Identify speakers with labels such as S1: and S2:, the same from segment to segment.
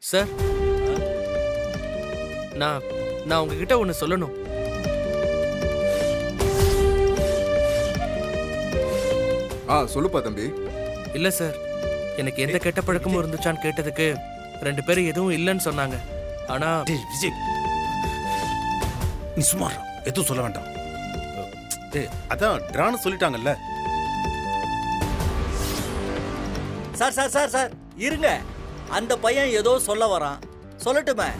S1: Sir, நான் உங்ககிட்ட ஒன்னு சொல்லணும்.
S2: சொல்லுப்பா தம்பி.
S1: இல்ல சார், எனக்கு எந்த கெட்ட பழக்கமும் இருந்துச்சான்னு கேட்டதுக்கு 2 பேரும் எதுவும் இல்லைன்னு சொன்னாங்க. ஆனா
S3: விஜய், நீ சும்மா எதுவும் சொல்ல வேண்டாம். அதான் டிரான்னு சொல்லிட்டாங்கல்ல.
S4: சார் சார் சார் சார் இருங்க. அந்த பையன் ஏதோ சொல்ல வரான், சொல்லட்டுமே.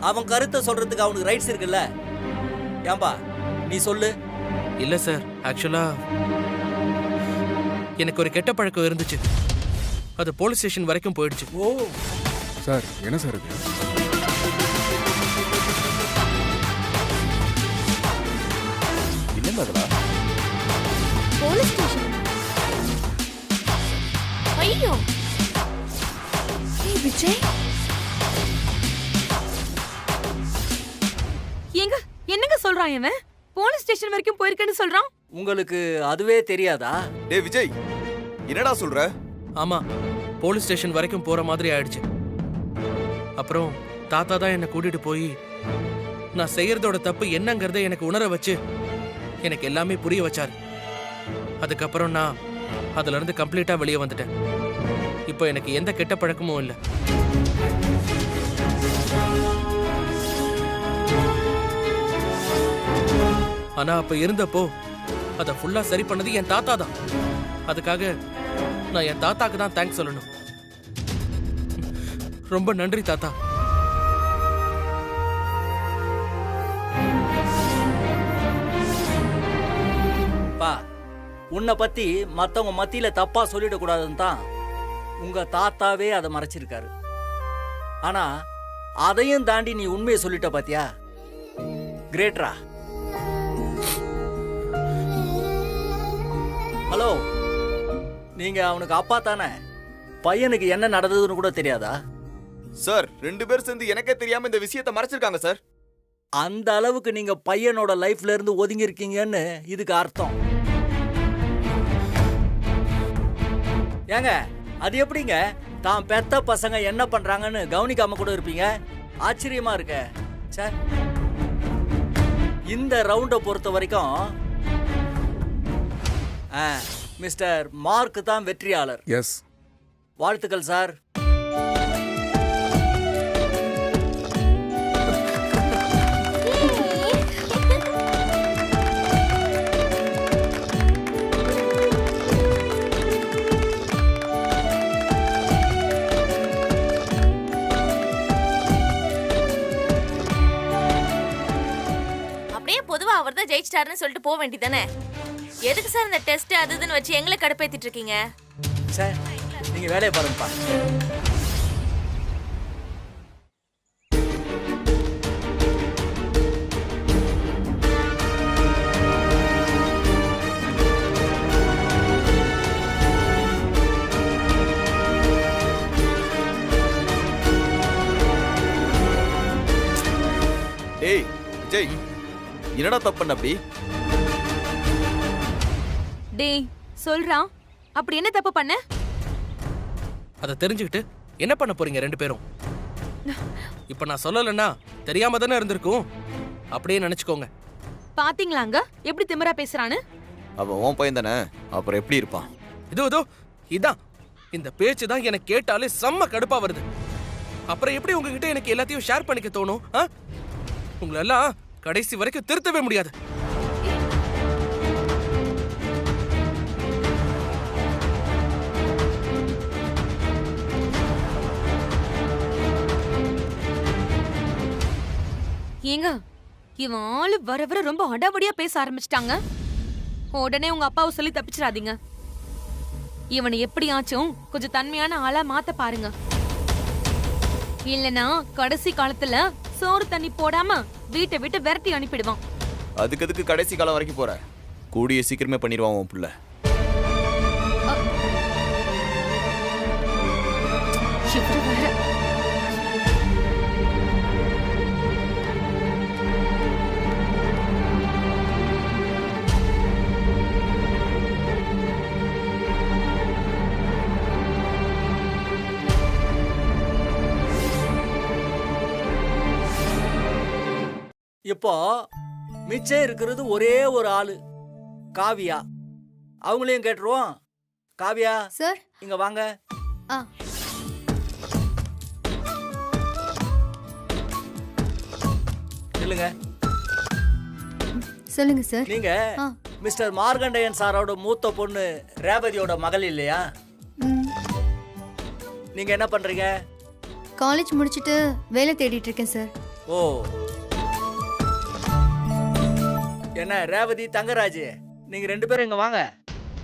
S4: அவன் கருத்தை சொல்றதுக்கு அவனுக்கு ரைட்ஸ் இருக்குல்ல. ஏன்பா நீ சொல்லு.
S1: இல்ல சார், ஆக்சுவலா எனக்கு ஒரு கெட்ட பழக்கம் இருந்துச்சு. அது போலீஸ் ஸ்டேஷன் வரைக்கும் போயிடுச்சு.
S4: ஓ
S2: சார், என்ன சார் இது?
S3: இல்ல அதெல்லாம்
S5: போலீஸ் ஸ்டேஷன். ஐயோ விஜய்,
S6: ஏங்க என்னங்க சொல்றான் இவன்? போலீஸ் ஸ்டேஷன் வரைக்கும் போயிருக்கேன்னு சொல்றான்.
S4: உங்களுக்கு அதுவே தெரியாதா?
S7: டேய் விஜய், என்னடா சொல்ற?
S1: ஆமா, போலீஸ் ஸ்டேஷன் வரைக்கும் போற மாதிரி ஆயிடுச்சு. அப்புறம் தாத்தா தான் என்னை கூட்டிட்டு போய் நான் செய்யறதோட தப்பு என்னங்கறத எனக்கு உணர வச்சு எனக்கு எல்லாமே புரிய வச்சாரு. அதுக்கப்புறம் நான் அதுல இருந்து கம்ப்ளீட்டா வெளியே வந்துட்டேன். இப்போ எனக்கு எந்த கெட்ட பழக்கமும் இல்லை. ஆனா அப்ப இருந்தப்போ அதை ஃபுல்லா சரி பண்ணது என் தாத்தா தான். அதுக்காக நான் என் தாத்தாக்கு தான் தேங்க்ஸ் சொல்லணும். ரொம்ப நன்றி தாத்தா.
S4: பா, உன்னை பத்தி மத்தவங்க மத்தியில தப்பா சொல்லிடக்கூடாதுன்னு தான் உங்க தாத்தாவே அதை மறைச்சிருக்காரு. ஆனா அதையும் தாண்டி நீ உண்மையை சொல்லிட்ட பாத்தியா? கிரேட்ரா. ஹலோ, நீங்க அவனுக்கு அப்பா தானே? பையனுக்கு என்ன நடந்ததுன்னு கூட தெரியாதா?
S7: சார், 2 பேர் சேர்ந்து எனக்கே தெரியாம இந்த விஷயத்தை மறைச்சிருக்காங்க சார்.
S4: அந்த அளவுக்கு நீங்க பையனோட லைஃப்ல இருந்து ஒதுங்கி இருக்கீங்கன்னு இதுக்கு அர்த்தம். ஏங்க, அது எப்படிங்க தான் பெத்த பசங்க என்ன பண்றாங்கன்னு கவனிக்காம கூட இருப்பீங்க? ஆச்சரியமா இருக்க. சார், இந்த ரவுண்டை பொறுத்த வரைக்கும் மிஸ்டர் மார்க் தான் வெற்றியாளர்.
S2: எஸ்,
S4: வாழ்த்துக்கள் சார்.
S5: அப்படியே பொதுவா அவர் தான் ஜெயிச்சிட்டாருன்னு சொல்லிட்டு போக வேண்டியதானே? எதுக்கு சார் இந்த டெஸ்ட் அதுன்னு வச்சு எங்களை கடுப்பேத்திட்டு இருக்கீங்க?
S4: சார், நீங்க வேலையை பாருங்கப்பா.
S7: டேய் விஜய், என்னடா தப்பு பண்ண அப்படி?
S6: டேய் சொல்றான், அப்படி என்ன தப்பு பண்ண?
S1: அதை தெரிஞ்சுக்கிட்டு என்ன பண்ண போறீங்க 2 பேரும்? இப்ப நான் சொல்லலன்னா தெரியாம தானே இருந்திருக்கும். அப்படியே நினைச்சுக்கோங்க.
S6: பாத்தீங்களாங்க எப்படி திமிரா பேசுறான்னு?
S7: அவன் உன் பையன் தானே, அப்புறம் எப்படி இருப்பான்?
S1: இதோ இதான் இந்த பேச்சு தான் எனக்கு கேட்டாலே செம்ம கடுப்பா வருது. அப்புறம் எப்படி உங்ககிட்ட எனக்கு எல்லாத்தையும் ஷேர் பண்ணிக்க தோணும்? உங்களெல்லாம் கடைசி வரைக்கும் திருத்தவே முடியாது.
S6: ஏங்க, இவன் ஆளு வர வர ரொம்ப அடாவடியா பேச ஆரம்பிச்சிட்டாங்க. உடனே உங்க அப்பாவை சொல்லி தப்பிச்சிடாதீங்க. இவனை எப்படியாச்சும் கொஞ்சம் தன்மையான ஆளா மாத்த பாருங்க. இல்லனா கடைசி காலத்துல சோறு தண்ணி போடாம வீட்டை விட்டு விரட்டி அனுப்பிடுவான்.
S7: அதுக்கு கடைசி காலம் வரைக்கும் போற? கூடிய சீக்கிரமே பண்ணிடுவான் உன் புள்ள.
S4: இப்போ மிச்சம் இருக்கிறது ஒரே ஒரு ஆளு, காவியா. அவங்களையும் கேட்டுருவோம். காவியா
S8: சார்.
S4: இங்க வாங்க.
S8: ஆ.
S4: சொல்லுங்க.
S8: சொல்லுங்க சார்.
S4: நீங்க
S8: ஆ.
S4: மிஸ்டர் மார்கண்டேயன் சாரோட மூத்த பொண்ணு ரேவதியோட மகள் இல்லையா?
S8: ம்,
S4: நீங்க என்ன பண்றீங்க?
S8: காலேஜ் முடிச்சிட்டு வேலை தேடிட்டு இருக்கேன் சார்.
S4: ஓ, என்ன ரேவதி, தங்கராஜ், நீங்க 2 பேரும் இங்க வாங்க.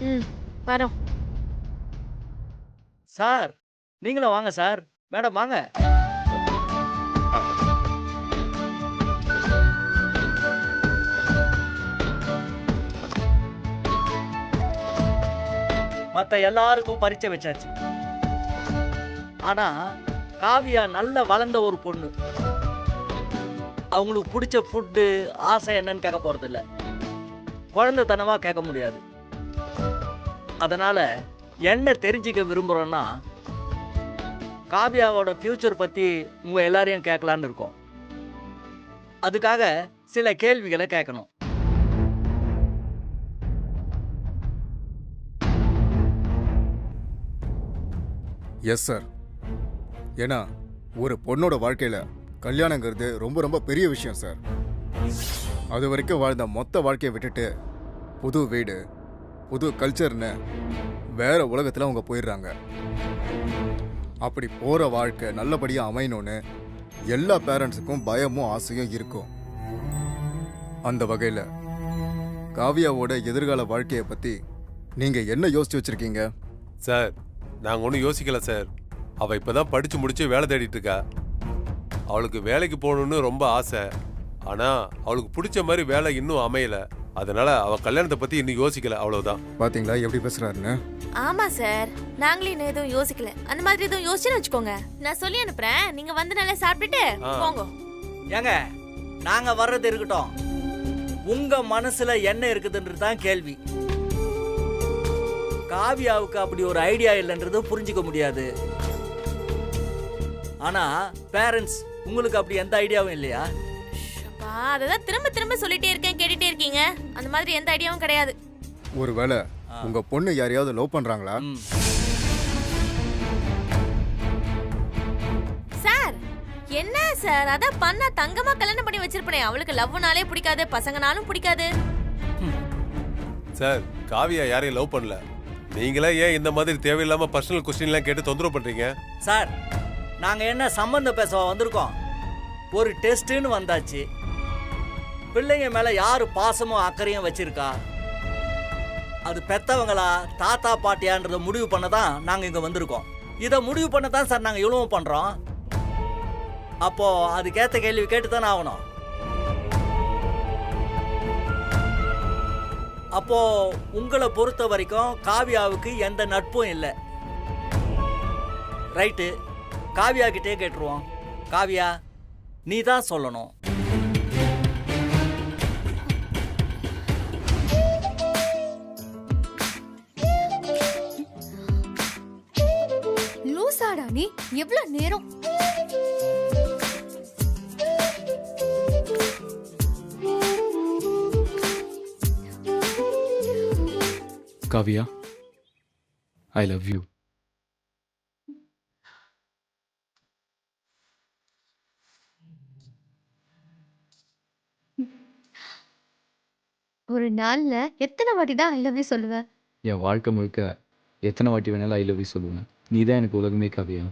S5: ம் வரோம்.
S4: சார் நீங்களும் வாங்க. சார், மேடம் வாங்க. மத்த எல்லாருக்கும் பரீட்சை வச்சாச்சு. ஆனா காவியா நல்ல வளர்ந்த ஒரு பொண்ணு. அவங்களுக்கு பிடிச்ச ஃபுட்டு, ஆசை என்னன்னு கேட்க போறது இல்ல, குழந்தைத்தனமா கேட்க முடியாது. அதனால என்ன தெரிஞ்சுக்க விரும்புறோம்னா, காவியாவோட ஃபியூச்சர் பத்தி உங்க எல்லாரையும் கேட்கலான்னு இருக்கோம். அதுக்காக சில கேள்விகளை கேட்கணும்.
S2: Yes sir. ஏன்னா ஒரு பொண்ணோட வாழ்க்கையில கல்யாணங்கிறது ரொம்ப ரொம்ப பெரிய விஷயம் சார். அது வரைக்கும் வாழ்ந்த மொத்த வாழ்க்கையை விட்டுட்டு புது வீடு, புது கல்ச்சர்னு வேற உலகத்தில் அவங்க போயிடுறாங்க. அப்படி போகிற வாழ்க்கை நல்லபடியாக அமையணும்னு எல்லா பேரண்ட்ஸுக்கும் பயமும் ஆசையும் இருக்கும். அந்த வகையில் காவியாவோட எதிர்கால வாழ்க்கையை பற்றி நீங்கள் என்ன யோசிச்சு வச்சுருக்கீங்க?
S9: சார், நாங்கள் ஒன்றும் யோசிக்கல சார். அவள் இப்போ தான் படித்து முடிச்சு வேலை தேடிட்டு இருக்கா. அவளுக்கு வேலைக்கு போகணுன்னு ரொம்ப ஆசை. ஆனால் அவளுக்கு பிடிச்ச மாதிரி வேலை இன்னும் அமையலை. அதனால அவள் கல்யாணத்தை பற்றி இன்னும் யோசிக்கல, அவ்வளோதான்.
S2: பார்த்தீங்களா எப்படி பேசுகிறாருன்னு?
S5: ஆமா சார், நாங்களே இன்னும் எதுவும் யோசிக்கல. அந்த மாதிரி எதுவும் யோசிச்சுன்னு வச்சுக்கோங்க, நான் சொல்லி அனுப்புறேன். நீங்க வந்து நல்லா சாப்பிட்டுட்டு போங்க.
S4: ஏங்க, நாங்க வர்றது இருக்கட்டும், உங்க மனசுல என்ன இருக்குதுன்றது தான் கேள்வி. காவியாவுக்கு அப்படி ஒரு ஐடியா இல்லைன்றது புரிஞ்சுக்க முடியாது. ஆனா பேரண்ட்ஸ், உங்களுக்கு அப்படி எந்த ஐடியாவும் இல்லையா?
S5: அததான் திரும்ப திரும்ப சொல்லிட்டே இருக்கேன், கேட்டுட்டே இருக்கீங்க. அந்த மாதிரி எந்த ஐடியாவும் கிடையாது.
S2: ஒருவேளை உங்க பொண்ணு யாரையாவது லவ் பண்றாங்களா?
S5: சார் என்ன சார், அதான் பண்ணா தங்கமா கல்யாணம் பண்ணி வச்சிருப்பேன். அவளுக்கு லவ்னாலே பிடிக்காது, பசங்கனாலும் பிடிக்காது.
S9: சார், காவியா யாரையும் லவ் பண்ணல. நீங்களே ஏன் இந்த மாதிரி தேவையில்லாம பர்சனல் கொஸ்டின்லாம் கேட்டு தொந்தரவு பண்றீங்க?
S4: சார், நாங்க என்ன சம்பந்தம் பேச வந்திருக்கோம்? ஒரு டெஸ்ட்னு வந்தாச்சு. பிள்ளைங்க மேல யாரு பாசமும் அக்கறையும் வச்சிருக்கா, அது பெத்தவங்களா தாத்தா பாட்டியான்றத முடிவு பண்ணதான் நாங்க இங்க வந்திருக்கோம். இதை முடிவு பண்ணதான் சார் நாங்க இவ்வளவு பண்றோம். அப்போ அதுக்கேத்த கேள்வி கேட்டுதானே ஆகணும். அப்போ உங்களை பொறுத்த வரைக்கும் காவியாவுக்கு எந்த நட்பும் இல்லை. ரைட்டு, காவியா கிட்டே கேட்டுருவோம். காவியா, நீ தான் சொல்லணும்.
S8: லூசாடா நீ, எவ்வளவு நேரம்?
S10: Kavya, I love you.
S8: ஒரு நாள்ல எத்தனை வாட்டி தான் ஐ லவ் யூ சொல்லுவேன்?
S10: என் வாழ்க்கை முழுக்க எத்தனை வாட்டி வேணாலும் ஐ லவ் யூ சொல்லுவேன். நீ தான் எனக்கு உலகமே காவியா.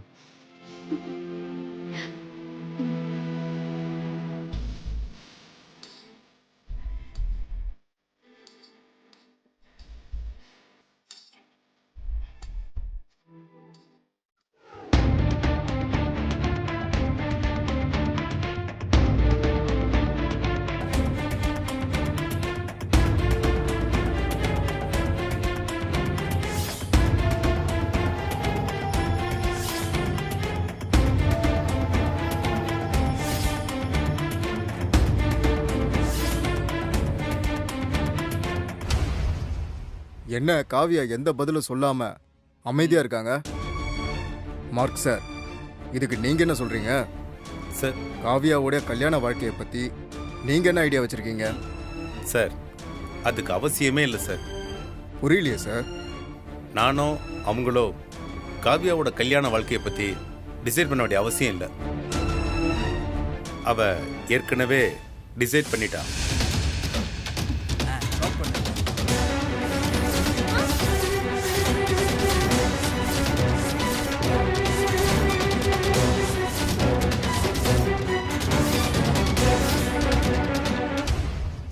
S2: என்ன காவியா எந்த பதிலும் சொல்லாம அமைதியா இருக்காங்க? மார்க் சார், இதுக்கு நீங்க என்ன சொல்றீங்க?
S9: சார்,
S2: காவியாவுடைய கல்யாண வாழ்க்கையை பத்தி நீங்க என்ன ஐடியா வச்சிருக்கீங்க?
S3: சார் அதுக்கு அவசியமே இல்லை சார்.
S2: புரியலையே சார்.
S3: நானோ அவங்களோ காவியாவோட கல்யாண வாழ்க்கையை பற்றி டிசைட் பண்ண வேண்டிய அவசியம் இல்லை. அவ ஏற்கனவே டிசைட் பண்ணிட்டா.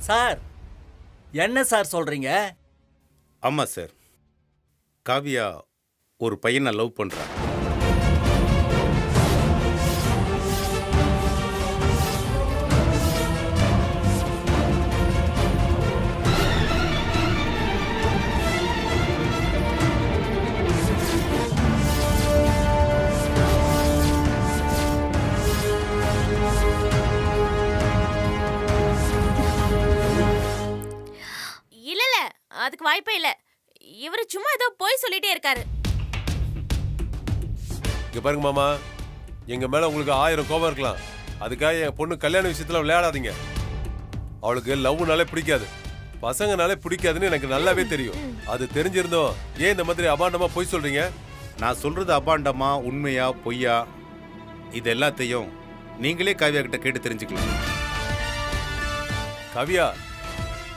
S4: சார் என்ன சார் சொல்றீங்க?
S3: ஆமாம் சார், காவியா ஒரு பையனை லவ் பண்ணுறா.
S5: இல்ல அதுக்கு வாய்ப்பே இல்ல. இவரு சும்மா ஏதோ போய் சொல்லிட்டே இருக்காரு.
S9: இங்க பாருங்க மாமா, எங்க மேல உங்களுக்கு 1000 கோபம் இருக்கலாம். அதுக்காக என் பொண்ணு கல்யாண விஷயத்துல விளையாடாதீங்க. அவளுக்கு லவ்னாலே பிடிக்காது, பசங்கனாலே பிடிக்காதுன்னு எனக்கு நல்லாவே தெரியும். அது தெரிஞ்சிருந்தோம் ஏன் இந்த மாதிரி அபாண்டமா போய் சொல்றீங்க?
S3: நான் சொல்றது அபாண்டமா உண்மையா பொய்யா இது எல்லாத்தையும் நீங்களே காவியா கிட்ட கேட்டு தெரிஞ்சுக்கலாம்.
S9: காவியா,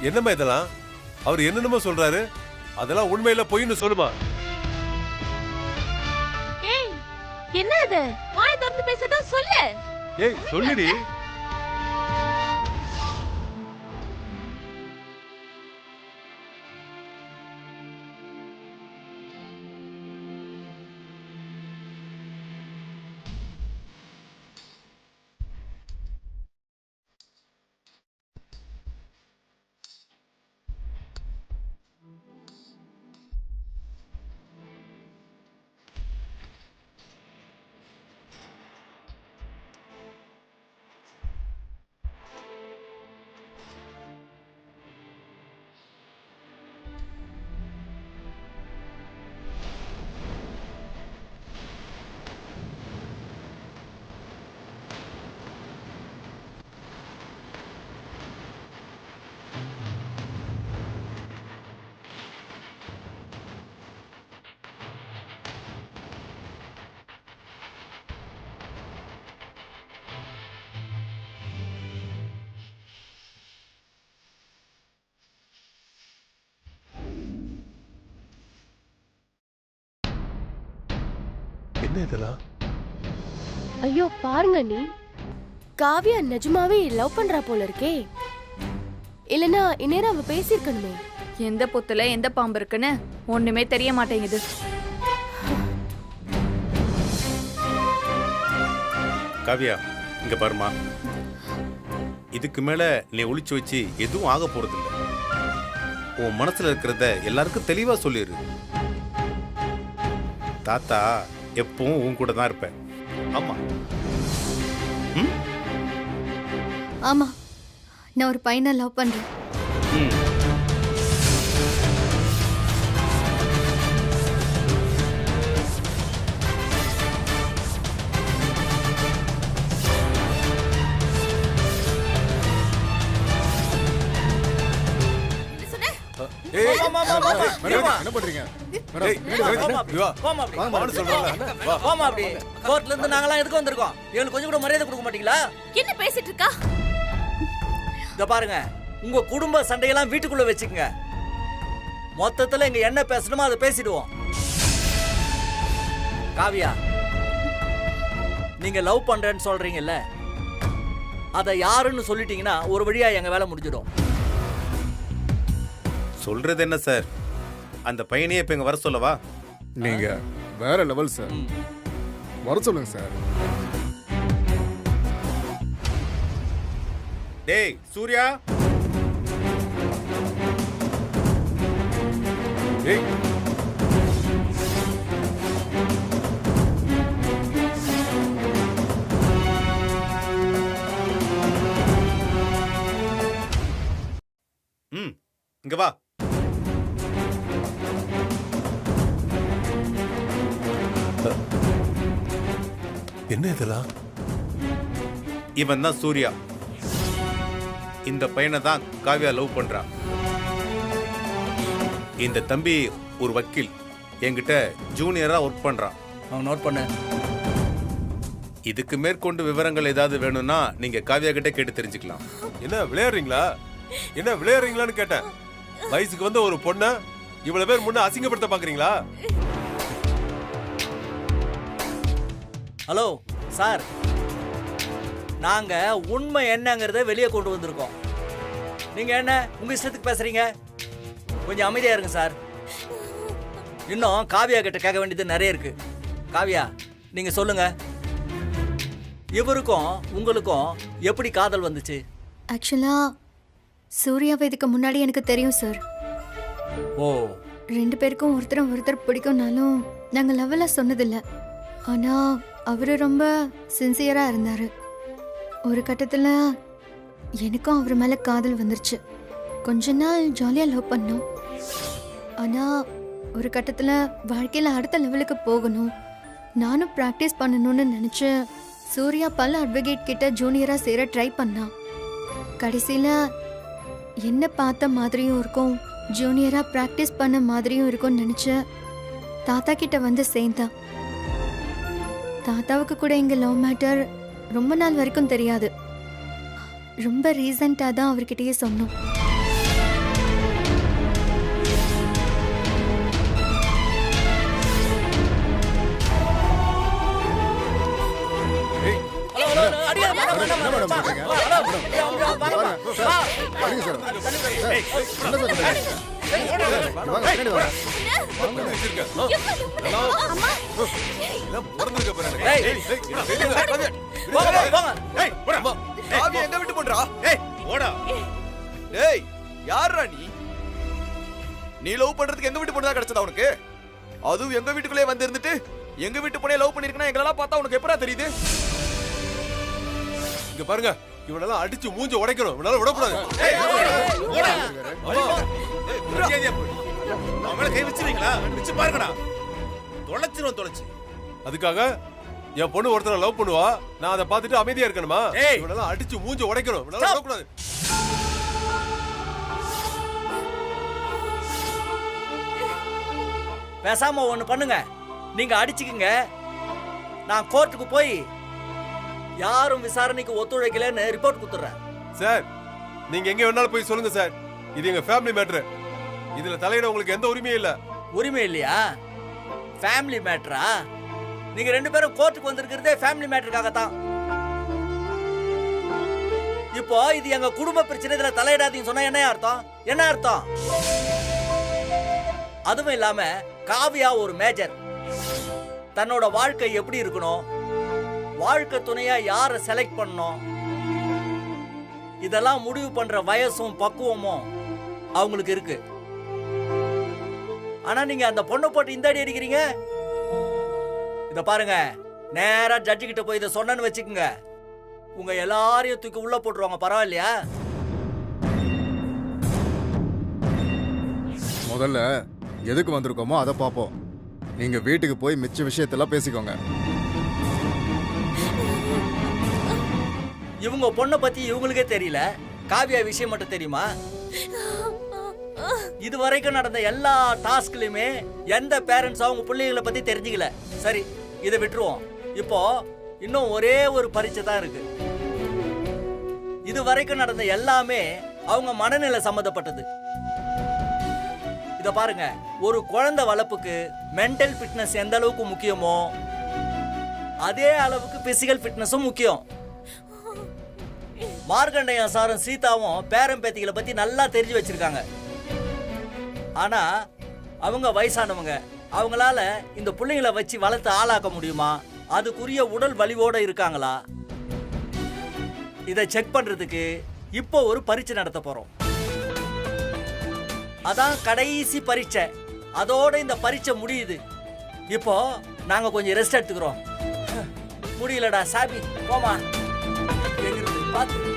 S9: என்னம்மா இதெல்லாம்? அவர் என்னென்னமோ சொல்றாரு, அதெல்லாம் உண்மையில பொய்ன்னு சொல்லுமா?
S5: ஏய் என்ன இது? வாய் திறந்து பேசதா சொல்லு.
S9: ஏய் சொல்லுடி. என்ன இதெல்லாம்?
S11: ஐயோ பாருங்க, நீ காவியா நிஜமாவே லவ் பண்றா போல இருக்கே. இல்லனா இந்நேரம் அவ பேசிருக்கணுமே.
S12: எந்த பொத்துல எந்த பாம்பு இருக்குன்னு ஒண்ணுமே தெரிய மாட்டேங்குது.
S3: காவியா இங்க பாருமா, இதுக்கு மேல நீ ஒளிச்சு வச்சு எதுவும் ஆக போறது இல்லை. உன் மனசுல இருக்கிறத எல்லாருக்கும் தெளிவா சொல்லிடு. தாத்தா எப்பவும் உன் கூட தான் இருப்பேன். ஆமா
S8: ஆமா, நான் ஒரு பையனை லவ் பண்றேன்.
S2: என்ன பண்றீங்க?
S4: கோர்ட்ல இருந்து நாங்கலாம் எதுக்கு வந்திருக்கோம்? இவனுக்கு கொஞ்சம் கூட மரியாதை கொடுக்க மாட்டீங்களா?
S5: என்ன பேசிட்டு இருக்கா?
S4: இத பாருங்க, உங்க குடும்ப சண்டையெல்லாம் வீட்டுக்குள்ள வச்சுக்கங்க. மொத்தத்துல இங்க என்ன பேசணுமோ அதை பேசிடுவோம். காவியா, நீங்க லவ் பண்றேன்னு சொல்றீங்கல்ல, அதை யாருன்னு சொல்லிட்டீங்கன்னா ஒரு வழியா எங்க வேலை முடிஞ்சிடும்.
S3: சொல்றது என்ன சார், அந்த பையனையே இப்ப இங்க வர சொல்லவா?
S2: நீங்க வேற லெவல் சார், வர சொல்லுங்க சார்.
S3: டேய் சூர்யா,
S9: ஏய்
S3: இங்க வா.
S9: என்ன இதெல்லாம்?
S3: இவன் தான் சூர்யா. இந்த பையனை தான் காவியா லவ் பண்றான். இந்த தம்பி ஒரு வக்கீல், என்கிட்ட ஜூனியரா ஒர்க் பண்றான்.
S4: அவன் நோட் பண்ண.
S3: இதுக்கு மேற்கொண்டு விவரங்கள் ஏதாவது வேணும்னா நீங்க காவியா கிட்ட கேட்டு தெரிஞ்சுக்கலாம்.
S9: என்ன விளையாடுறீங்களான்னு கேட்டேன். வயசுக்கு வந்த ஒரு பொண்ண இவ்வளவு பேர் முன்ன அசிங்கப்படுத்த பாக்குறீங்களா?
S4: ஹலோ சார், நாங்க உண்மை என்னங்கறத வெளியே கொண்டு வந்திருக்கோம். நீங்க என்ன உங்க இஷ்டத்துக்கு பேசுறீங்க? கொஞ்சம் அமைதியா இருங்க சார். இன்னும் காவியா கிட்ட கேட்க வேண்டியது நிறைய இருக்கு. காவியா, நீங்க சொல்லுங்க, இவருக்கும் உங்களுக்கும் எப்படி காதல் வந்துச்சு?
S8: ஆக்சுவலா சூர்யாவை இதுக்கு முன்னாடி எனக்கு தெரியும் சார்.
S4: ஓ,
S8: 2 பேருக்கும் ஒருத்தர் பிடிக்கும்னாலும் நாங்கள் லவ்வில் சொன்னதில்லை. ஆனால் அவரு ரொம்ப சின்சியரா இருந்தாரு. ஒரு கட்டத்தில் எனக்கும் அவர் மேலே காதல் வந்துருச்சு. கொஞ்ச நாள் ஜாலியாக லவ் பண்ணோம். ஆனால் ஒரு கட்டத்தில் வாழ்க்கையில் அடுத்த லெவலுக்கு போகணும், நானும் ப்ராக்டிஸ் பண்ணணும்னு நினச்சி சூர்யா பல அட்வொகேட் கிட்ட ஜூனியராக சேர ட்ரை பண்ணான். கடைசியில் என்ன பார்த்த மாதிரியும் இருக்கும், ஜூனியராக ப்ராக்டிஸ் பண்ண மாதிரியும் இருக்கும்னு நினச்சி தாத்தா கிட்ட வந்து சேர்ந்தான். தாத்தாவுக்கு கூட எங்கள் லவ் மேட்டர் ரொம்ப நாள் வரைக்கும் தெரியாது. ரொம்ப ரீசண்டாக தான் அவர்கிட்டயே சொன்னோம்.
S7: நீ லவ் பண்றதுக்கு எங்க வீட்டு பொண்ணு தான் கிடைச்சதா உனக்கு? அதுவும் எங்க வீட்டுக்குள்ளே வந்து இருந்துட்டு எங்க வீட்டு பொண்ணே லவ் பண்ணிருக்கனா எங்களெல்லாம் பார்த்தா உனக்கு எப்படா தெரியுது?
S9: இங்க பாருங்க, இவனெல்லாம் அடிச்சு மூஞ்ச உடைக்கணும். இவனால விடக்கூடாது.
S3: கை வச்சிருக்கீங்களா? வச்சு பாருங்கடா, தொலைச்சு.
S9: அதுக்காக என் பொண்ணு ஒருத்தரை லவ் பண்ணுவா, நான் அதை பார்த்துட்டு அமைதியா இருக்கணுமா? இவனெல்லாம் அடிச்சு மூஞ்ச உடைக்கணும். இவனால விடக்கூடாது.
S4: பேசாம ஒண்ணு பண்ணுங்க, நீங்க அடிச்சுக்குங்க. நான் கோர்ட்டுக்கு போய் யாரும் விசாரணைக்கு ஒத்துழைக்கலன்னு ரிப்போர்ட் கொடுத்துறேன்.
S9: சார், நீங்க எங்க வேணாலும் போய் சொல்லுங்க சார். இது எங்க ஃபேமிலி மேட்டர். இதுல தலையிட உங்களுக்கு எந்த உரிமையும் இல்ல.
S4: உரிமை இல்லையா? ஃபேமிலி மேட்டரா? நீங்க 2 பேரும் கோர்ட்டுக்கு வந்திருக்கிறதே ஃபேமிலி மேட்டருக்காக தான். இப்போ இது எங்க குடும்ப பிரச்சனை, இதுல தலையிடாதீங்க சொன்னா என்ன அர்த்தம்? அதுவும் இல்லாம காவியா ஒரு மேஜர். தன்னோட வாழ்க்கை எப்படி இருக்கணும், வாழ்க்கை துணையா யாரை செலக்ட் பண்ணணும், இதெல்லாம் முடிவு பண்ற வயசும் பக்குவமும் அவங்களுக்கு இருக்கு. ஆனா நீங்க அந்த பொண்ணை போட்டு இந்த அடி அடிக்கிறீங்க. இத பாருங்க, நேரா ஜட்ஜி கிட்ட போய் இதை சொன்னேன்னு வச்சுக்கோங்க, உங்க எல்லாரையும் தூக்கி உள்ள போட்டுருவாங்க. பரவாயில்லையா?
S2: முதல்ல எதுக்கு வந்திருக்கோமோ அதை பார்ப்போம். நீங்க வீட்டுக்கு போய் மிச்ச விஷயத்தெல்லாம் பேசிக்கோங்க.
S4: இவங்க பொண்ணை பத்தி இவங்களுக்கே தெரியல, காவியா விஷயம் மட்டும் தெரியுமா? இது வரைக்கும் நடந்த எல்லா டாஸ்க்லயுமே எந்த பேரண்ட்ஸ் அவங்க பிள்ளைகளை பத்தி தெரிஞ்சுக்கல. சரி, இதை விட்டுருவோம். இப்போ இன்னும் ஒரே ஒரு பரீட்சை தான் இருக்கு. இது வரைக்கும் நடந்த எல்லாமே அவங்க மனநிலை சம்பந்தப்பட்டது. இத பாருங்க, ஒரு குழந்தை வளர்ப்புக்கு மென்டல் ஃபிட்னஸ் எந்த அளவுக்கு முக்கியமோ அதே அளவுக்கு பிசிக்கல் ஃபிட்னஸும் முக்கியம். மார்கண்டையன் சாரும் சீதாவும் பேரம் பேத்திகளை பத்தி நல்லா தெரிஞ்சு வச்சிருக்காங்க. ஆனா அவங்க வயசானவங்க, அவங்களால இந்த பிள்ளைங்களை வச்சு வளர்த்து ஆளாக்க முடியுமா? அதுக்குரிய உடல் வலிவோட இருக்காங்களா? இதை செக் பண்றதுக்கு இப்போ ஒரு பரீட்சை நடத்த போறோம். அதான் கடைசி பரீட்சை. அதோட இந்த பரீட்சை முடியுது. இப்போ நாங்க கொஞ்சம் ரெஸ்ட் எடுத்துக்கிறோம். முடியலடா சாபி, போமா. எங்கிருந்து பார்த்து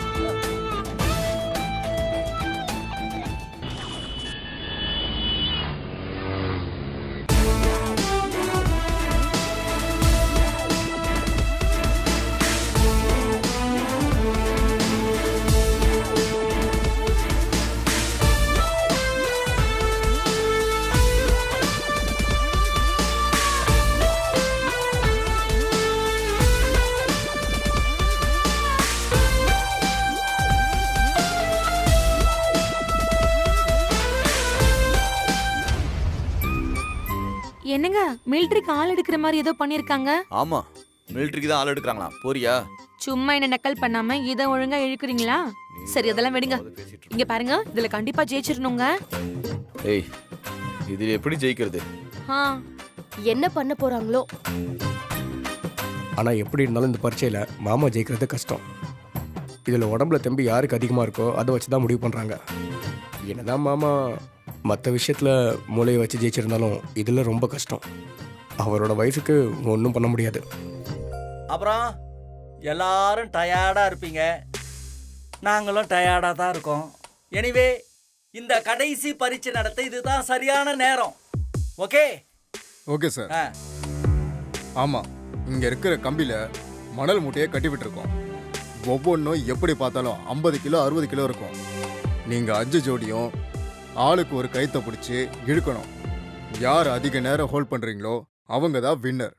S6: என்னங்க மிலிட்டரிக்கு ஆள் எடுக்கிற மாதிரி ஏதோ பண்ணிருக்காங்க?
S7: ஆமா, மிலிட்டரிக்கு தான் ஆள் எடுக்கிறாங்களா? போறியா?
S6: சும்மா என்ன நக்கல் பண்ணாம இதை ஒழுங்கா இழுக்குறீங்களா? சரி அதெல்லாம் விடுங்க. இங்க பாருங்க, இதுல கண்டிப்பா ஜெயிச்சிரணுங்க.
S7: ஏய், இதுல எப்படி ஜெயிக்கிறது?
S11: என்ன பண்ண போறாங்களோ?
S13: ஆனா எப்படி இருந்தாலும் இந்த பரீட்சையில மாமா ஜெயிக்கிறது கஷ்டம். இதுல உடம்புல தெம்பு யாருக்கு அதிகமா இருக்கோ அதை வச்சுதான் முடிவு பண்றாங்க. என்னதான் மாமா மற்ற விஷயத்துல மூளையை வச்சு ஜெயிச்சிருந்தாலும் இதுல ரொம்ப கஷ்டம். அவரோட வயசுக்கு ஒன்றும் பண்ண முடியாது.
S4: அப்புறம் எல்லாரும் டயர்டா இருப்பீங்க, நாங்களும் டயர்டா தான் இருக்கோம். எனிவே இந்த கடைசி பரீட்சை நடத்த இதுதான் சரியான நேரம். Okay
S2: okay sir. ஆமாம், இங்கே இருக்கிற கம்பியில் மணல் மூட்டையை கட்டி விட்டுருக்கோம். ஒவ்வொன்றும் எப்படி பார்த்தாலும் 50 கிலோ 60 கிலோ இருக்கும். நீங்கள் 5 ஜோடியும் ஆளுக்கு ஒரு கயித்தை பிடிச்சி இழுக்கணும். யார் அதிக நேரம் ஹோல்ட் பண்ணுறீங்களோ அவங்க தான் வின்னர்.